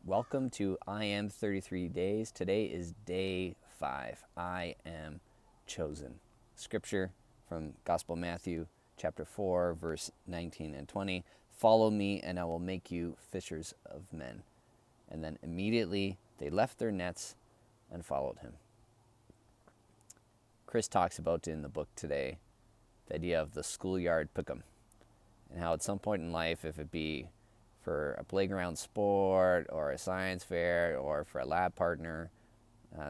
Welcome to I Am 33 Days. Today is day 5. I am chosen. Scripture from Gospel Matthew chapter 4, verse 19 and 20. Follow me and I will make you fishers of men. And then immediately they left their nets and followed him. Chris talks about in the book today the idea of the schoolyard pick'em and how at some point in life, if it be for a playground sport or a science fair or for a lab partner,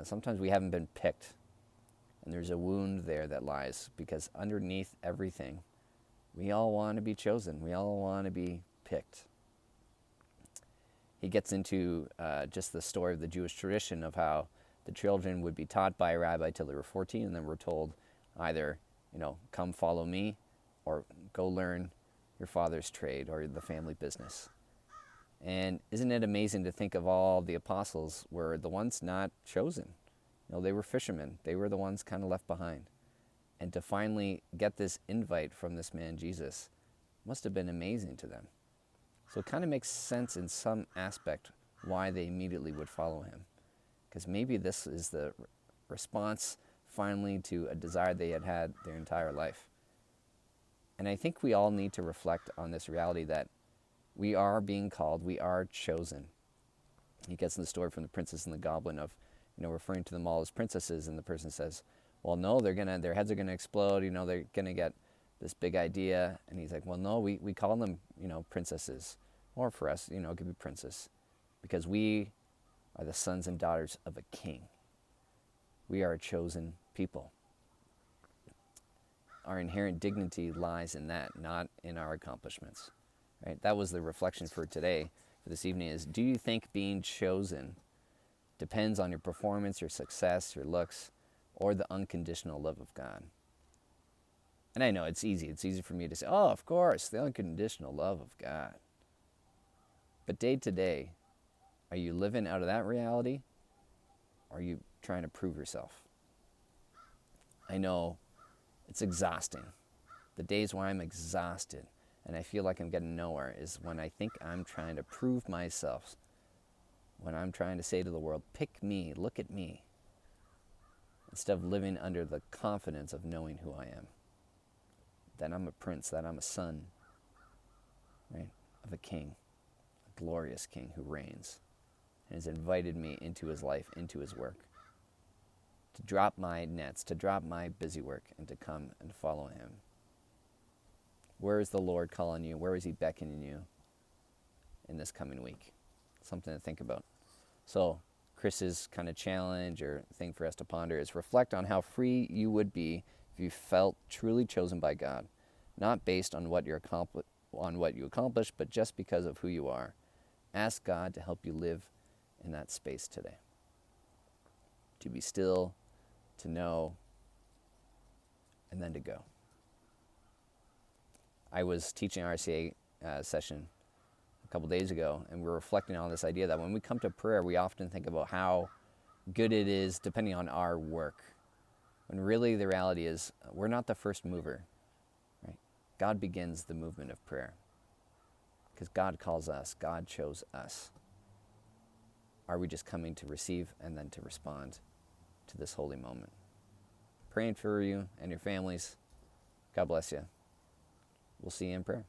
sometimes we haven't been picked. And there's a wound there that lies because underneath everything, we all want to be chosen. We all want to be picked. He gets into just the story of the Jewish tradition of how the children would be taught by a rabbi till they were 14 and then were told either, come follow me or go learn your father's trade or the family business. And isn't it amazing to think of all the apostles were the ones not chosen? They were fishermen. They were the ones kind of left behind. And to finally get this invite from this man, Jesus, must have been amazing to them. So it kind of makes sense in some aspect why they immediately would follow him. Because maybe this is the response finally to a desire they had had their entire life. And I think we all need to reflect on this reality that we are being called, we are chosen. He gets in the story from the princess and the goblin of, referring to them all as princesses, and the person says, well, no, their heads are gonna explode, they're gonna get this big idea. And he's like, well, no, we call them, princesses. Or for us, it could be princess. Because we are the sons and daughters of a king. We are a chosen people. Our inherent dignity lies in that, not in our accomplishments. Right? That was the reflection for today, for this evening, is do you think being chosen depends on your performance, your success, your looks, or the unconditional love of God? And I know it's easy. It's easy for me to say, oh, of course, the unconditional love of God. But day to day, are you living out of that reality? Or are you trying to prove yourself? I know it's exhausting. The days where I'm exhausted and I feel like I'm getting nowhere is when I think I'm trying to prove myself, when I'm trying to say to the world, pick me, look at me, instead of living under the confidence of knowing who I am, that I'm a prince, that I'm a son, right, of a king, a glorious king who reigns and has invited me into his life, into his work, to drop my nets, to drop my busy work, and to come and follow him. Where is the Lord calling you? Where is he beckoning you in this coming week? Something to think about. So Chris's kind of challenge or thing for us to ponder is reflect on how free you would be if you felt truly chosen by God, not based on what you accomplished, but just because of who you are. Ask God to help you live in that space today. To be still, to know, and then to go. I was teaching an RCA session a couple days ago, and we were reflecting on this idea that when we come to prayer, we often think about how good it is depending on our work. When really the reality is we're not the first mover. Right? God begins the movement of prayer because God calls us, God chose us. Are we just coming to receive and then to respond to this holy moment? Praying for you and your families. God bless you. We'll see you in prayer.